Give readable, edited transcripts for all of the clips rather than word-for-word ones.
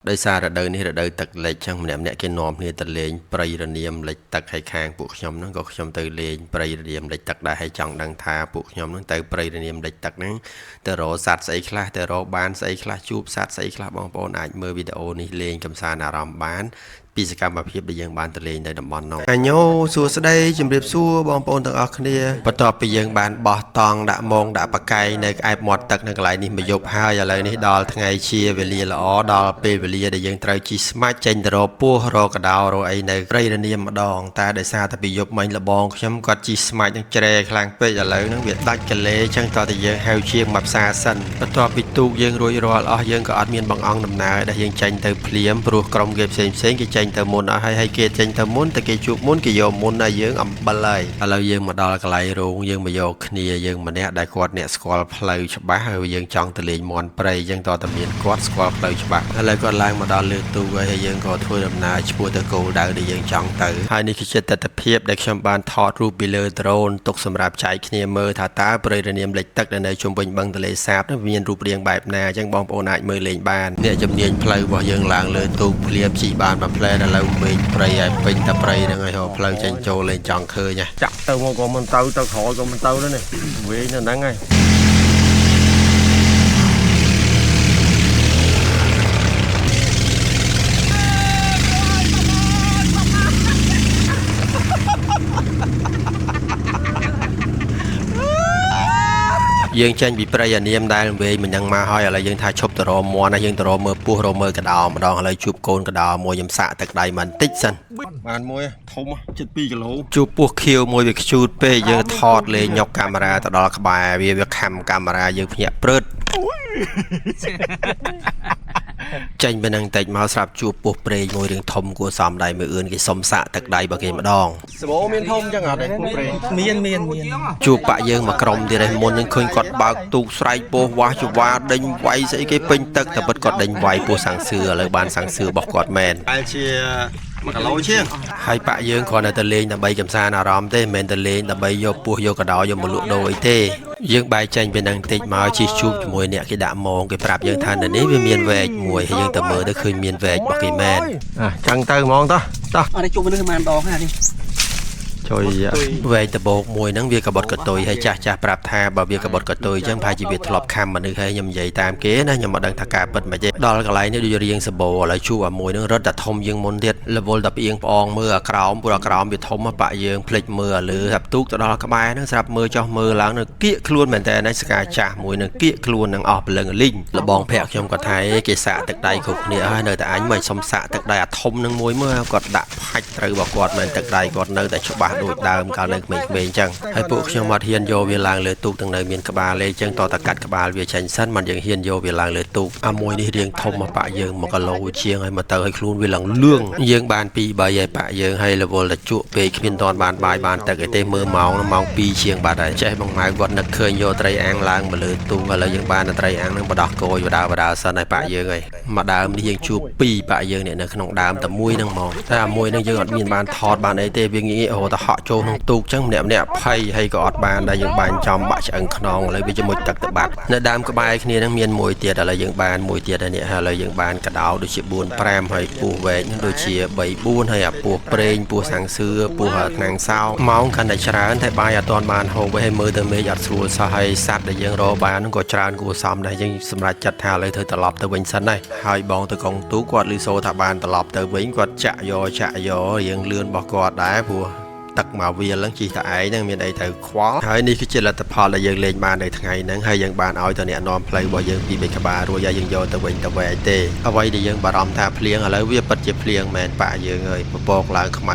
ដោយសាររដូវនេះរដូវទឹកលិចចឹងម្នាក់គេនាំគ្នាទៅលេងព្រៃរនាមលិចទឹកហើយខាងពួកខ្ញុំហ្នឹងក៏ខ្ញុំទៅលេងព្រៃរនាមលិចទឹកដែរហើយចង់ដឹងថាពួកខ្ញុំហ្នឹងទៅព្រៃរនាមលិចទឹកហ្នឹងទៅរកសត្វស្អីខ្លះទៅរកបានស្អីខ្លះជួបសត្វស្អីខ្លះបងប្អូនអាចមើលវីដេអូនេះលេងកម្សាន្តអារម្មណ៍បានពីសកម្មភាពដែលយើងបានទៅលេងនៅតំបន់នោះអញោសួស្ដីជំរាបសួរបងប្អូនទាំងអស់គ្នាបន្ទាប់ពីយើងបានបោះតង់ដាក់មងដាក់បកាយនៅក្អែបមាត់ទឹកនៅកន្លែងនេះមួយយប់ហើយឥឡូវនេះដល់ថ្ងៃជាវេលាល្អដល់ពេលវេលាដែលយើងត្រូវជិះស្មាច់ចេញទៅរកពស់រកកដោរកអីនៅព្រៃរនាមម្ដងតែដោយសារតែពីយប់មិញលបងខ្ញុំគាត់ជិះស្មាច់នឹងជ្រែខ្លាំងពេកឥឡូវហ្នឹងវាដាច់កលេចឹងតោះតែយើងហៅជាងមកផ្សារសិនបន្ទាប់ពីទូកយើងរួចរាល់អស់យើងក៏អត់មានបង្អង់ដំណើរដែលយើងចេញទៅភ្លាមព្រោះក្រុមគេផ្សេងគេចេញទៅមុនអស់ហើយគេចេញទៅមុនតែគេជួបមុនគេយកមុនហើយយើងអំបិលហើយឥឡូវយើងមកដល់កន្លែងរោងយើងមកយកគ្នាយើងម្នាក់ដែលគាត់អ្នកស្គាល់ផ្លូវច្បាស់ហើយយើងចង់ទៅលេងមន់ព្រៃចឹងតតែមានគាត់ស្គាល់ផ្លូវច្បាស់ឥឡូវគាត់ឡើងមកដល់លើទូកហើយយើងក៏ធ្វើដំណើរឆ្ពោះទៅគោលដៅដែលយើងចង់ទៅហើយនេះគឺជាទស្សនវិជ្ជាដែលខ្ញុំបានថតរូបពីលើដ្រូនទុកសម្រាប់ចែកគ្នាមើលថាតើព្រៃរនាមលិចទឹកនៅជុំវិញបឹងទន្លេសាបមានរូបរាងបែបណាចឹងបងប្អូនអាចមើលលេងបានអ្នកជំនាញផ្លូវរបស់យើងឡើងលើទូកភ្លាមជីបានមួយផ្លែឥឡូវមេឃព្រៃហើយពេញតែព្រៃហ្នឹងហើយផ្លូវចេញចូលលេងចង់ឃើញចាក់ទៅមកក៏មិនទៅទៅក្រោយក៏មិនទៅដែរនេះវិញនៅហ្នឹងហើយយើងចេញពីព្រៃអានាមដែលវែងមិនដឹងមកហើយឥឡូវយើងថាឈប់ទៅរមមន់ណាយើងទៅរមើលពស់រមើលកដោម្ដងឥឡូវជួបកូនកដោមួយខ្ញុំសាក់ទឹកដៃបន្តិចសិនបានមួយធំជិត2គីឡូជួបពស់ខៀវមួយវាខ្ជូតពេកយើងថតលេងញុកកាមេរ៉ាទៅដល់ក្បែរវាខំកាមេរ៉ាយើងភ្ញាក់ព្រឹតចេញពីនឹងតិចមកស្រាប់ជួបពស់ព្រៃមួយរឿងធំគួរសមដៃមួយអឿនគេសុំសាក់ទឹកដៃរបស់គេម្ដងសបោមានធំចឹងអត់ទេពស់ព្រៃមានជួបបាក់យើងមកក្រុមទៀតឯងមុននឹងឃើញគាត់បើកទូកស្រែកពស់វាស់ជវាដេញវាយស្អីគេពេញទឹកតែពិតគាត់ដេញវាយពស់សាំងសឿឥឡូវបានសាំងសឿរបស់គាត់មែនតែជា1គីឡូជាងហើយបាក់យើងគ្រាន់តែទៅលេងដើម្បីកម្សាន្តអារម្មណ៍ទេមិនមែនទៅលេងដើម្បីយកពស់យកកដោយកមកលក់ដូរអីទេយើងបែកចេញពីនឹងតិចមកជិះជួបជាមួយអ្នកគេដាក់ម៉ងគេប្រាប់យើងថានៅនេះវាមានវែកមួយហើយយើងទៅមើលទៅឃើញមានវែករបស់គេមែនចឹងទៅហ្មងតោះអត់ជុំនេះប្រហែលដងហ្នឹងនេះជួយវែកដបោកមួយហ្នឹងវាកបត់កតុយហើយចាស់ប្រាប់ថាបើវាកបត់កតុយចឹងប្រហែលជាវាធ្លាប់ខំមនុស្សហើយខ្ញុំនិយាយតាមគេណាខ្ញុំមិនដឹងថាការពិតមិនទេដល់កន្លែងនេះដូចរៀងសបោឥឡូវជួបអាមួយហ្នឹងរត់តែធំជាងមុនទៀតរវល់តែផ្អៀងផ្អងមើលអាក្រោមព្រោះអាក្រោមវាធំបាក់យើងភ្លេចមើលលើស្រាប់ទូកទៅដល់ក្បែរហ្នឹងស្រាប់មើលចោះមើលឡើងនៅគៀកខ្លួនមែនតើណាស្កាចាស់មួយនឹងគៀកខ្លួននឹងអស់ព្រលឹងលីងលបងភ័ក្រខ្ញុំគាត់ថាគេសាក់ទឹកដៃគ្រប់គ្នាហើយនៅតែអញមិនសុំសាក់ទឹកដៃអាធំនឹងមួយមើលគាត់ដាក់ផាច់ត្រូវរបស់គាត់មែនទឹកដៃគាត់នៅតែច្បាស់ដូចដើមកាលនៅក្មេងៗអញ្ចឹងហើយពួកខ្ញុំអត់ហ៊ានយកវាឡើងលើទូកទាំងនៅមានក្បាលលេអញ្ចឹងតតែកាត់ក្បាលវាចេញសិនមិនយើងហ៊ានយកវាឡើងលើទូកអាមួយនេះរៀងធំមកបាក់យើង1គីឡូជាងហើយមកទៅឲ្យខ្លួនវាឡើងលឿងយើងបាន2 3ហើយបាក់យើងហើយរវល់តែជក់ពេកគ្មានតន់បានបាយបានទឹកអីទេមើលម៉ោង2ជាងបាត់ហើយចេះបងម៉ៅគាត់នឹកឃើញយកត្រីអាំងឡើងមកលើទូកឥឡូវយើងបានត្រីអាំងនឹងបដោះគោបដាសិនហើយបាក់យើងហើយមកដើមនេះយើងជួប2បាក់យើងនេះនៅក្នុងដើមតែមួយហ្នឹងហ្មងតែអាមួយហ្នឹងយើងអត់មានបានថតបានអីទេវាងាយតែហក់ចូលក្នុងទូកចឹងម្នាក់ភ័យហើយក៏អត់បានដែរយើងបានចំបាក់ឆ្អឹងខ្នងឥឡូវវាជាមួយទឹកទៅបាត់នៅដើមក្បែរគ្នាហ្នឹងមានមួយទៀតឥឡូវយើងបានមួយទៀតហើយនេះឥឡូវយើងបានកដោដូចជា4 5ហើយពស់វែកដូចជា3 4ហើយអាពស់ប្រេងពស់សាំងសឿពស់ថ្នាំងសោម៉ោងកាន់តែច្រើនតែបាយអត់ទាន់បានហូបហើយមើលទៅមេឃអត់ស្រួលសោះហើយសัตว์ដែលយើងរកបានហ្នឹងក៏ច្រើនគួរសមដែរយើងសម្រាប់ចាត់ថាឥឡូវធ្វើត្រឡប់ទៅវិញសិនដែរហើយបងទៅកងទូគាត់ឮសូរថាបានត្រឡប់ទៅវិញគាត់ចាក់យករៀងលឿនរបស់គាត់ដែរព្រោះទឹកមកវាឡើងជីតែឯងហ្នឹងមានអីទៅខ្វល់ហើយនេះគឺជាលទ្ធផលដែលយើងលេងបាននៅថ្ងៃហ្នឹងហើយយើងបានឲ្យទៅអ្នកនាំផ្លូវរបស់យើងពីបេក្បាលរួចហើយយើងយកទៅវិញទៅវែកទេអ្វីដែលយើងបារម្ភថាភ្លៀងឥឡូវវាពិតជាភ្លៀងមែនប៉ាយើងហើយពពកឡើងខ្មៅ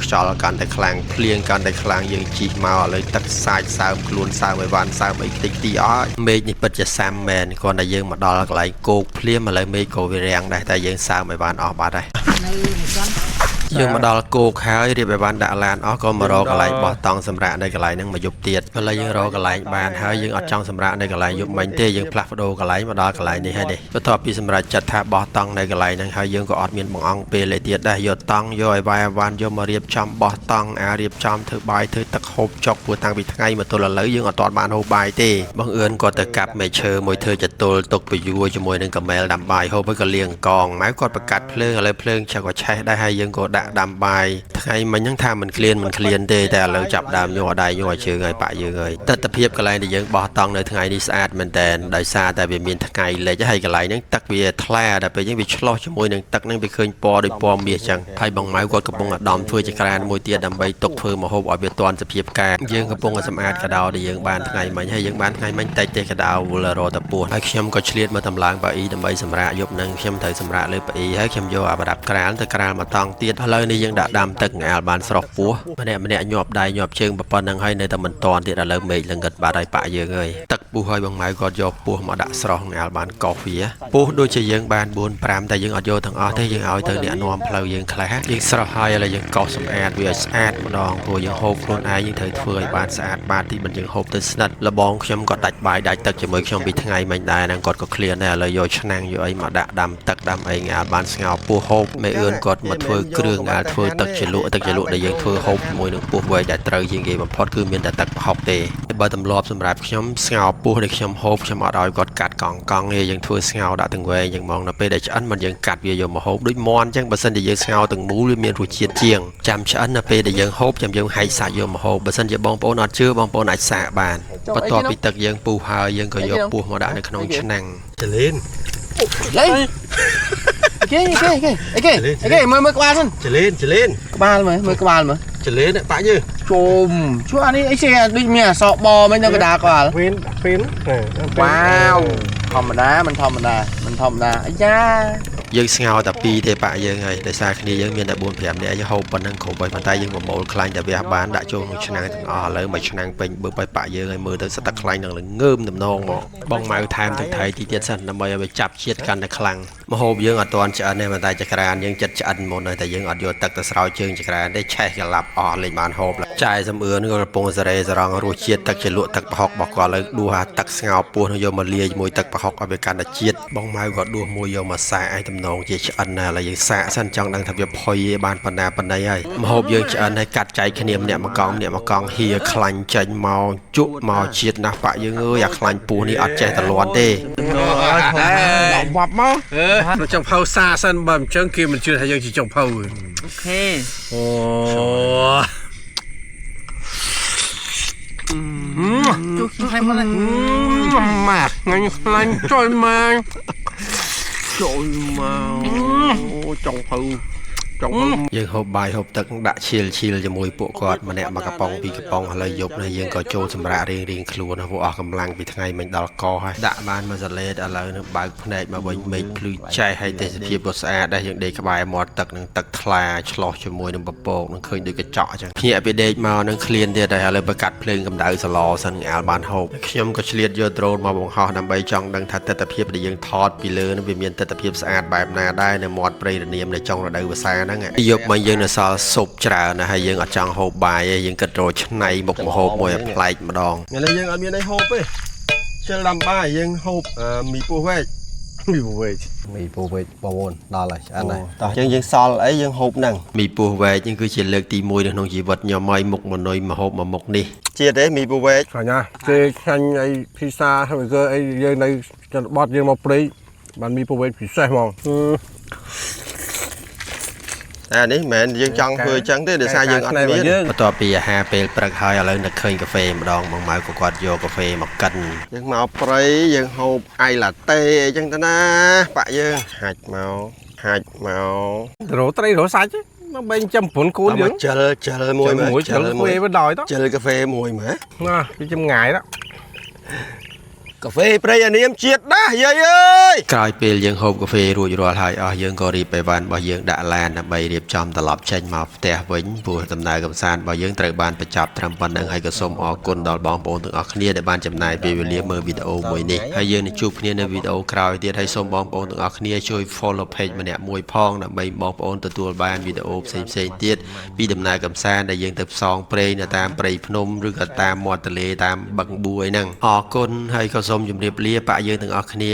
ខ្យល់កាន់តែខ្លាំងភ្លៀងកាន់តែខ្លាំងយើងជីកមកឥឡូវទឹកសាច់សើមខ្លួនសើមឲ្យវ៉ាន់សើមអីខ្ទេចខ្ទីអស់មេឃនេះពិតជាសាំមែនគ្រាន់តែយើងមកដល់កន្លែងគោកភ្លៀងឥឡូវមេឃក៏វារាំងដែរតែយើងសើមឲ្យវ៉ាន់អស់បាត់ហើយនៅមិន យើងមកដល់គោកហើយរៀបឲ្យបានដាក់ឡានអស់ក៏មករកកន្លែងបោះតង់សម្រាប់នៅកន្លែងហ្នឹងមកយប់ទៀតឥឡូវយើងរកកន្លែងបានហើយយើងអត់ចង់សម្រាប់នៅកន្លែងយប់មិញទេយើងផ្លាស់ប្ដូរកន្លែងមកដល់កន្លែងនេះហើយនេះបន្ទាប់ពីសម្រាប់ចាត់ថាបោះតង់នៅកន្លែងហ្នឹងហើយយើងក៏អត់មានបង្អង់ពេលទេទៀតដែរយកតង់យកឲ្យវាយវ៉ាន់យកមករៀបចំបោះតង់រៀបចំធ្វើបាយធ្វើទឹកហូបចុកព្រោះតាំងពីថ្ងៃមកទល់ឥឡូវយើងអត់ទាន់បានហូបបាយទេបងអឿនគាត់ទៅកាប់មែកឈើមួយធ្វើចតុលទុកពយួរជាមួយនឹងកាមែលដាំបាយហូបហើយក៏លាងកងម៉ៅគាត់ប្រកាត់ភ្លើងឥឡូវភ្លើងចាក់ក៏ឆេះដែរហើយយើងក៏ដាក់ដាំបាយថ្ងៃមិញហ្នឹងថាមិនឃ្លានទេតែឥឡូវចាប់ដើមញ័រដៃញ័រជើងហើយប៉ាក់យើងហើយទស្សនភាពកន្លែងដែលយើងបោះតង់នៅថ្ងៃនេះស្អាតមែនតើដោយសារតែវាមានថ្ងៃលិចហើយកន្លែងហ្នឹងទឹកវាថ្លាដល់ពេលយើងវាឆ្លោះជាមួយនឹងទឹកហ្នឹងវាឃើញពណ៌ដូចពណ៌មាសចឹងហើយបងម៉ៅគាត់កំពុងអាដាមធ្វើចក្រានមួយទៀតដើម្បីទុកធ្វើម្ហូបឲ្យវាទាន់សភាពការយើងកំពុងសម្អាតកដោដែលយើងបានថ្ងៃមិញហើយយើងបានថ្ងៃមិញតិចទេកដោវល់រត់ទៅពោះហើយខ្ញុំក៏ឆ្លៀតមកតម្លើងប៉ាអ៊ីដើម្បីសម្រាកយប់ហ្នឹងខ្ញុំត្រូវសម្រាកលើប៉ាអ៊ីហើយខ្ញុំយកអាប្រដាប់ក្រាលទៅក្រាលមកតង់ទៀតឥឡូវនេះយើងដាក់ដាំទឹកងាលបានស្រស់ពោះម្នាក់ញាប់ដៃញាប់ជើងប៉ុណ្ណឹងហើយនៅតែមិនតាន់ទៀតឥឡូវមេឃលងឹតបាត់ហើយប៉ាក់យើងហើយទឹកពុះហើយបងម៉ៅគាត់យកពោះមកដាក់ស្រស់ងាលបានកោសវាពោះដូចជាយើងបាន4 5តែយើងអត់យកទាំងអស់ទេយើងឲ្យទៅអ្នកនាំផ្លូវយើងខ្លះយើងស្រស់ហើយឥឡូវយើងកោសសម្អាតវាឲ្យស្អាតម្ដងព្រោះយើងហូបខ្លួនឯងយើងត្រូវធ្វើឲ្យបានស្អាតបាតទីមិនយើងហូបទៅស្និតលបងខ្ញុំក៏ដាច់បាយដាច់ទឹកជាមួយខ្ញុំពីថ្ងៃមិញដែរហ្នឹងគាត់ក៏ឃ្លានដែរឥឡូវយកឆ្នាំងយកអីមកដាក់ដាំទឹកដាំអីងាលបានស្ងោរពោះហូបមេអឿនគាត់មកធ្វើគ្រឿងងាលធ្វើទឹកជ្រលក់ដែលយើងធ្វើហូបជាមួយនឹងពោះវែកដែលត្រូវជាងគេបំផុតគឺមានតែទឹកប្រហុកទេបើទម្លាប់សម្រាប់ខ្ញុំស្ងោរពោះដែលខ្ញុំហូបខ្ញុំអត់ឲ្យគាត់កាត់កង់ទេយើងធ្វើស្ងោរដាក់ទាំងវែងយ៉ាងហ្មងដល់ពេលដែលឆ្អិនមិនយើងកាត់វាយកមកហូបដូចមាន់អញ្ចឹងបើសិនជាយើងស្ងោរទាំងមូលវាមានរសជាតិជាងចាំឆ្អិនដល់ពេលដែលយើងហូបចាំយើងហែកសាច់យកមកហូបបើសិនជាបងប្អូនអត់ជឿបងប្អូនអាចសាកបានបន្ទាប់ពីទឹកយើងពុះហើយយើងក៏យកពោះមកដាក់នៅក្នុងឆ្នាំងចលេនគេមើលក្បាលសិនចលេនក្បាលមើលក្បាលមើលចលេនប៉ាក់យើងជុំជួអានេះអីចេះដូចមានអសបមិញនៅកណ្ដាលក្បាលពេលវ៉ាវធម្មតាមិនធម្មតាអាយ៉ាយើងស្ងោរតែ2ទេប៉ាក់យើងហើយដោយសារគ្នាយើងមានតែ4 5នាក់យើងហូបប៉ុណ្ណឹងគ្រប់ហើយប៉ុន្តែយើងប្រមូលខ្លាញ់តែវាបានដាក់ចូលក្នុងឆ្នាំងទាំងអស់ឥឡូវមួយឆ្នាំងពេញបើប៉ាក់យើងហើយមើលទៅស្ទឹកខ្លាញ់នឹងល្ងើមដំណងមកបងម៉ៅថែមទឹកត្រីទីទៀតសិនដើម្បីឲ្យវាចាប់ជាតិកាន់តែខ្លាំងម្ហូបយើងអត់ទាន់ឆ្អិនទេប៉ុន្តែចក្រានយើងចិត្តឆ្អិនមុនហើយតែយើងអត់យកទឹកទៅស្រោចជើងចក្រានទេឆេះកលាប់អស់លេងបានហូបចាយសំអឿនក៏កំពុងសរេសរងរសជាតិទឹកជ្រលក់ទឹកប្រហុករបស់គាត់លើដួសទឹកស្ងោរពោះនោះយកមកលាយជាមួយទឹកប្រហុកឲ្យវាកាន់តែជាតិបងម៉ៅក៏ដួសមួយយកមកសាកឲ្យដំណងជាឆ្អិនណាឥឡូវយើងសាកសិនចង់ដឹងថាវាផុយបានប៉ុណ្ណាហើយម្ហូបយើងឆ្អិនហើយកាត់ចែកគ្នាម្នាក់មកកង់ហៀខ្លាញ់ចេញមកជក់មកជាតិណាស់ប៉ាក់យើងអើយអាខ្លាញ់ពោះនេះអត់ចេះតលាន់ទេបាប់មកចង់ផៅសាសិនបើមិនចឹងគេមិនជឿថាយើងជាចង់ផៅអូខេអូជុះឲ្យមកម៉ាក់ងាញ់ខ្លាញ់ចូលមកអូចង់ភៅយើងហូបបាយហូបទឹកដាក់ឈៀលជាមួយពួកគាត់ម្នាក់មកកំប៉ុងពីកំប៉ុងឥឡូវយប់នេះយើងក៏ចូលសម្រាប់រៀងខ្លួនពួកអស់កម្លាំងពីថ្ងៃមិញដល់កហើយដាក់បានមួយសលេតឥឡូវនឹងបើកភ្នែកមកវិញមេឃភ្លឺចែកឲ្យទេសភាពក៏ស្អាតដែរយើងដេកក្បែរមាត់ទឹកនឹងទឹកថ្លាឆ្លោះជាមួយនឹងពពកនឹងឃើញដូចកញ្ចក់អញ្ចឹងភ្ញាក់ពីដេកមកនឹងឃ្លានទៀតហើយឥឡូវបើកាត់ភ្លើងកម្ដៅសឡសិនងាលបានហូបខ្ញុំក៏ឆ្លៀតយកដ្រូនមកបង្ហោះដើម្បីចង់ដឹងថាទិដ្ឋភាពដែលយើងថតពីលើនឹងវាមានទិដ្ឋភាពស្អាតបែបណាដែរនៅមាត់ព្រៃរនាមនៅចុងរដូវវស្សាហ្នឹងយកមកយើងនៅសល់ស៊ុបច្រើនណាស់ហើយយើងអត់ចង់ហូបបាយទេយើងគិតរកឆ្នៃមុខម្ហូបមួយឲ្យប្លែកម្ដងឥឡូវយើងអត់មានអីហូបទេជិលដាំបាយយើងហូបមីពោះវែកបងប្អូនដល់ហើយឆ្អិនហើយតោះអញ្ចឹងយើងសល់អីយើងហូបហ្នឹងមីពោះវែកនេះគឺជាលើកទី1នៅក្នុងជីវិតខ្ញុំហើយមុខមនុយម្ហូបមួយមុខនេះជាតិទេមីពោះវែកខាញ់ណាគេខាញ់អីភីសាហើយគឺអីយើងនៅជនបទយើងមកព្រៃបានមីពោះវែកពិសេសហ្មងតែនេះមិនមែនយើងចង់ធ្វើអញ្ចឹងទេដោយសារយើងអត់មានបន្ទាប់ពីអាហារពេលព្រឹកហើយឥឡូវនឹកឃើញកាហ្វេម្ដងបងម៉ៅក៏គាត់យកកាហ្វេមកកិនយើងមកព្រៃយើងហូបអៃឡាតេអីចឹងទៅណាប៉ាក់យើងហាច់មករោត្រីរោសាច់មកបែងចំព្រុនគូនយើងចិលមួយមើលចិលកាហ្វេបណ្ដោយទៅចិលកាហ្វេមួយមើលណាវាចំងាយទៅ cà phê bây giờ niêm chiết đã dây ơi ក្រោយពេលយើងហូបកាហ្វេរួចរាល់ហើយអស់យើងក៏រៀបបេវ៉ាន់របស់យើងដាក់ឡានដើម្បីរៀបចំត្រឡប់ចេញមកផ្ទះវិញព្រោះដំណើរកម្សាន្តរបស់យើងត្រូវបានបញ្ចប់ត្រឹមប៉ុណ្្នឹងហើយក៏សូមអរគុណដល់បងប្អូនទាំងអស់គ្នាដែលបានចំណាយពេលវេលាមើលវីដេអូមួយនេះហើយយើងនឹងជួបគ្នានៅវីដេអូក្រោយទៀតហើយសូមបងប្អូនទាំងអស់គ្នាជួយ follow page ម្នាក់មួយផងដើម្បីបងប្អូនទទួលបានវីដេអូផ្សេងៗទៀតពីដំណើរកម្សាន្តដែលយើងទៅផ្សងព្រេងនៅតាមព្រៃភ្នំឬក៏តាមមាត់ទន្លេតាមបឹងបួយហ្នឹងអរគុណហើយក៏សូមជម្រាបលាប៉ាយើងទាំងអស់គ្នា